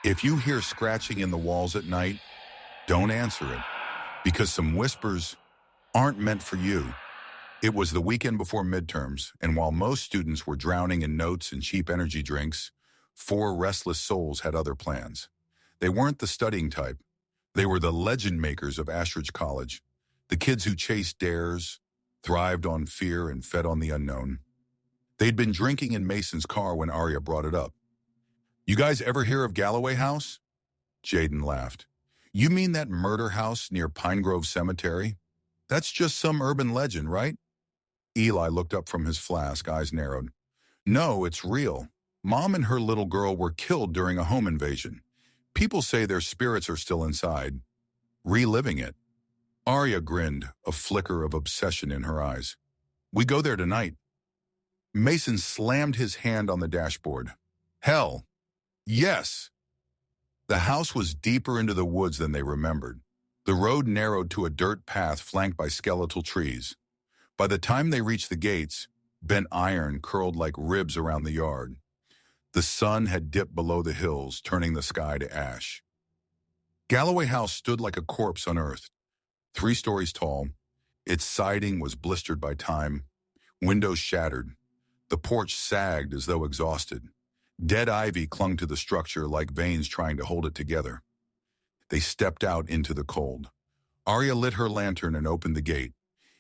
If you hear scratching in the walls at night, don't answer it, because some whispers aren't meant for you. It was the weekend before midterms, and while most students were drowning in notes and cheap energy drinks, 4 restless souls had other plans. They weren't the studying type. They were the legend makers of Ashridge College, the kids who chased dares, thrived on fear, and fed on the unknown. They'd been drinking in Mason's car when Arya brought it up. "You guys ever hear of Galloway House?" Jaden laughed. "You mean that murder house near Pine Grove Cemetery? That's just some urban legend, right?" Eli looked up from his flask, eyes narrowed. "No, it's real. Mom and her little girl were killed during a home invasion. People say their spirits are still inside, reliving it." Arya grinned, a flicker of obsession in her eyes. "We go there tonight." Mason slammed his hand on the dashboard. "Hell, yes!" The house was deeper into the woods than they remembered. The road narrowed to a dirt path flanked by skeletal trees. By the time they reached the gates, bent iron curled like ribs around the yard. The sun had dipped below the hills, turning the sky to ash. Galloway House stood like a corpse unearthed, 3 stories tall. Its siding was blistered by time, windows shattered. The porch sagged as though exhausted. Dead ivy clung to the structure like veins trying to hold it together. They stepped out into the cold. Arya lit her lantern and opened the gate.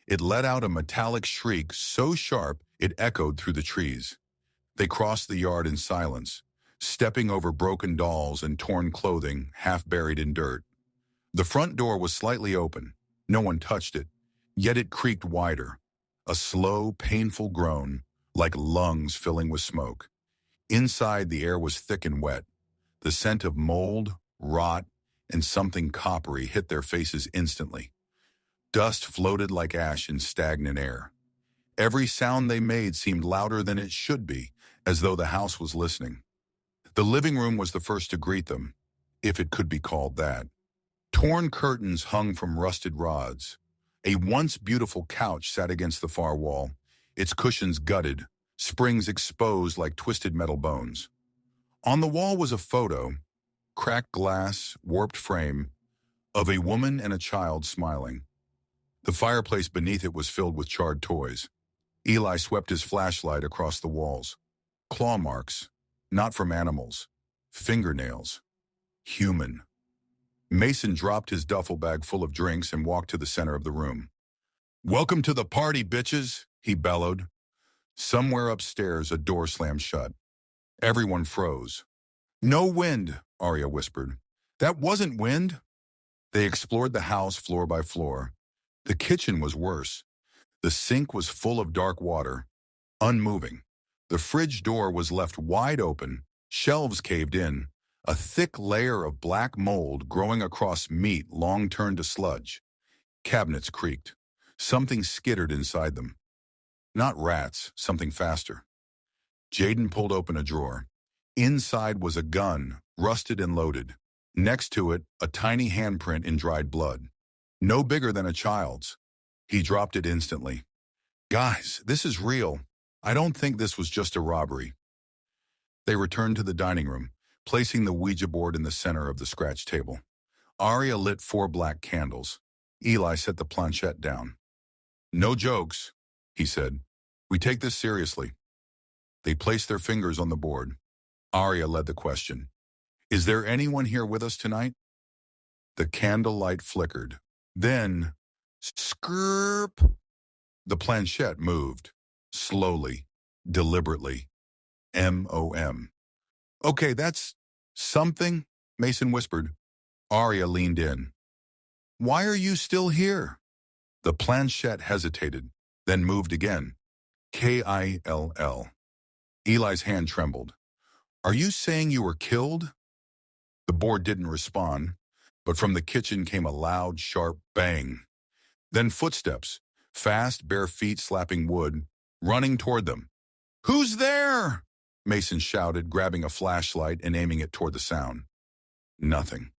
It let out a metallic shriek so sharp it echoed through the trees. They crossed the yard in silence, stepping over broken dolls and torn clothing half buried in dirt. The front door was slightly open. No one touched it, yet it creaked wider. A slow, painful groan, like lungs filling with smoke. Inside, the air was thick and wet. The scent of mold, rot, and something coppery hit their faces instantly. Dust floated like ash in stagnant air. Every sound they made seemed louder than it should be, as though the house was listening. The living room was the first to greet them, if it could be called that. Torn curtains hung from rusted rods. A once beautiful couch sat against the far wall, its cushions gutted, springs exposed like twisted metal bones. On the wall was a photo, cracked glass, warped frame, of a woman and a child smiling. The fireplace beneath it was filled with charred toys. Eli swept his flashlight across the walls. Claw marks, not from animals. Fingernails. Human. Mason dropped his duffel bag full of drinks and walked to the center of the room. "Welcome to the party, bitches," he bellowed. Somewhere upstairs, a door slammed shut. Everyone froze. "No wind," Arya whispered. "That wasn't wind." They explored the house floor by floor. The kitchen was worse. The sink was full of dark water, unmoving. The fridge door was left wide open, shelves caved in, a thick layer of black mold growing across meat long turned to sludge. Cabinets creaked. Something skittered inside them. Not rats, something faster. Jaden pulled open a drawer. Inside was a gun, rusted and loaded. Next to it, a tiny handprint in dried blood. No bigger than a child's. He dropped it instantly. "Guys, this is real. I don't think this was just a robbery." They returned to the dining room, placing the Ouija board in the center of the scratch table. Arya lit 4 black candles. Eli set the planchette down. "No jokes," he said. "We take this seriously." They placed their fingers on the board. Arya led the question. "Is there anyone here with us tonight?" The candlelight flickered. Then, skirp, the planchette moved, slowly, deliberately. M-O-M. "Okay, that's something," Mason whispered. Arya leaned in. "Why are you still here?" The planchette hesitated, then moved again. K-I-L-L. Eli's hand trembled. "Are you saying you were killed?" The board didn't respond, but from the kitchen came a loud, sharp bang. Then footsteps, fast, bare feet slapping wood, running toward them. "Who's there?" Mason shouted, grabbing a flashlight and aiming it toward the sound. Nothing.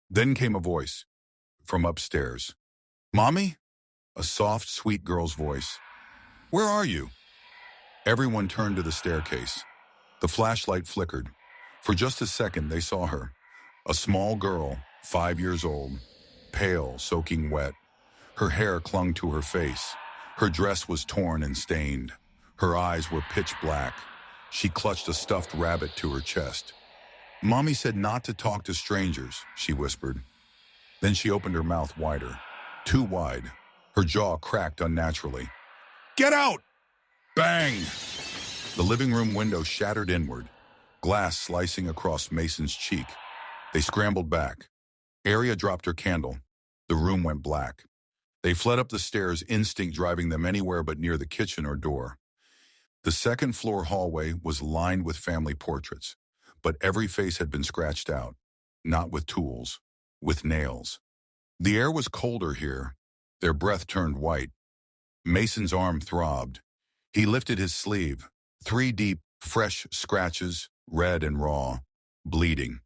Then came a voice from upstairs. "Mommy?" A soft, sweet girl's voice. "Where are you?" Everyone turned to the staircase. The flashlight flickered. For just a second, they saw her. A small girl, 5 years old, pale, soaking wet. Her hair clung to her face. Her dress was torn and stained. Her eyes were pitch black. She clutched a stuffed rabbit to her chest. "Mommy said not to talk to strangers," she whispered. Then she opened her mouth wider, too wide. Her jaw cracked unnaturally. "Get out!" Bang! The living room window shattered inward, glass slicing across Mason's cheek. They scrambled back. Aria dropped her candle. The room went black. They fled up the stairs, instinct driving them anywhere but near the kitchen or door. The second-floor hallway was lined with family portraits, but every face had been scratched out, not with tools, with nails. The air was colder here. Their breath turned white. Mason's arm throbbed. He lifted his sleeve. 3 deep, fresh scratches, red and raw, bleeding.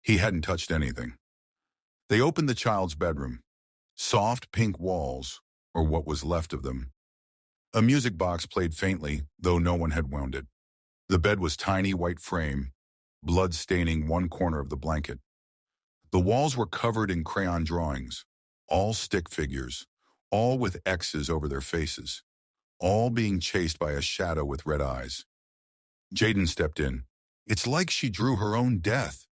He hadn't touched anything. They opened the child's bedroom. Soft pink walls, or what was left of them. A music box played faintly, though no one had wound it. The bed was tiny white frame, blood staining one corner of the blanket. The walls were covered in crayon drawings, all stick figures, all with X's over their faces, all being chased by a shadow with red eyes. Jaden stepped in. It's like she drew her own death.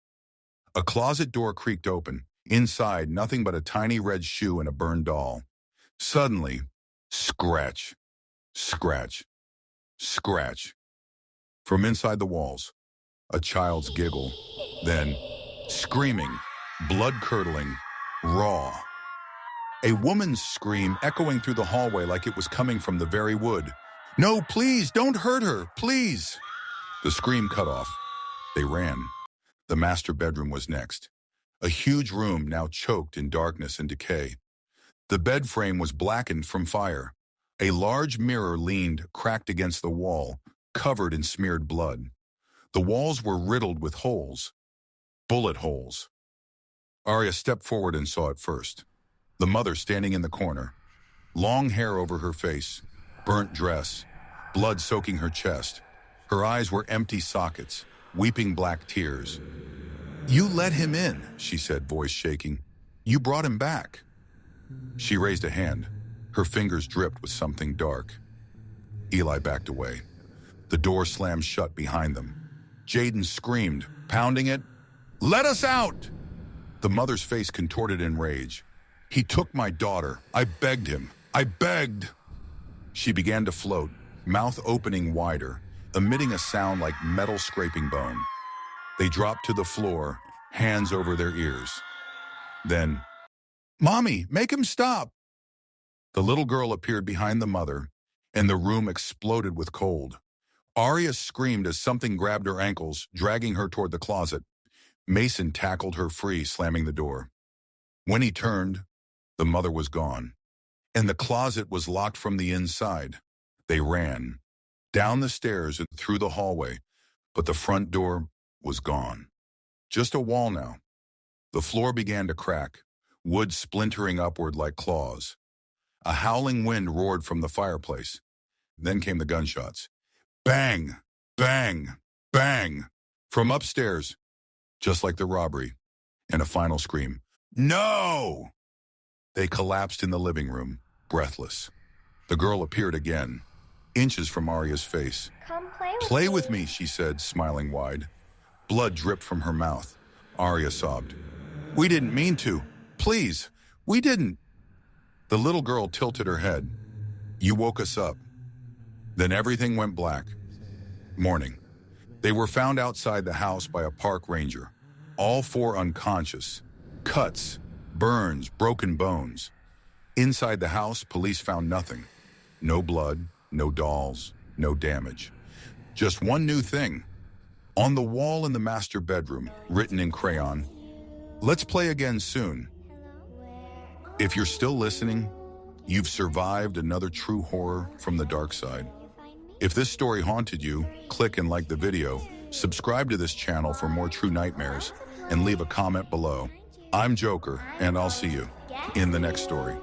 A closet door creaked open. Inside, nothing but a tiny red shoe and a burned doll. Suddenly, scratch, scratch, scratch. From inside the walls, a child's giggle, then screaming, blood-curdling, raw. A woman's scream echoing through the hallway like it was coming from the very wood. "No, please, don't hurt her, please!" The scream cut off. They ran. The master bedroom was next. A huge room now choked in darkness and decay. The bed frame was blackened from fire. A large mirror leaned, cracked against the wall, covered in smeared blood. The walls were riddled with holes. Bullet holes. Arya stepped forward and saw it first. The mother standing in the corner. Long hair over her face, burnt dress, blood soaking her chest. Her eyes were empty sockets, weeping black tears. "You let him in," she said, voice shaking. "You brought him back." She raised a hand. Her fingers dripped with something dark. Eli backed away. The door slammed shut behind them. Jaden screamed, pounding it, "Let us out!" The mother's face contorted in rage. "He took my daughter. I begged him. I begged." She began to float, mouth opening wider, emitting a sound like metal scraping bone. They dropped to the floor, hands over their ears. Then, "Mommy, make him stop!" The little girl appeared behind the mother, and the room exploded with cold. Arya screamed as something grabbed her ankles, dragging her toward the closet. Mason tackled her free, slamming the door. When he turned, the mother was gone, and the closet was locked from the inside. They ran, down the stairs and through the hallway, but the front door was gone. Just a wall now. The floor began to crack, wood splintering upward like claws. A howling wind roared from the fireplace. Then came the gunshots. Bang, bang, bang, from upstairs, just like the robbery, and a final scream. "No!" They collapsed in the living room, breathless. The girl appeared again, inches from Arya's face. Come Play with me, she said, smiling wide. Blood dripped from her mouth. Arya sobbed. "We didn't mean to. Please, we didn't." The little girl tilted her head. "You woke us up." Then everything went black. Morning. They were found outside the house by a park ranger. All 4 unconscious. Cuts, burns, broken bones. Inside the house, police found nothing. No blood, no dolls, no damage. Just one new thing. On the wall in the master bedroom, written in crayon, "Let's play again soon." If you're still listening, you've survived another true horror from the dark side. If this story haunted you, click and like the video, subscribe to this channel for more true nightmares, and leave a comment below. I'm Joker, and I'll see you in the next story.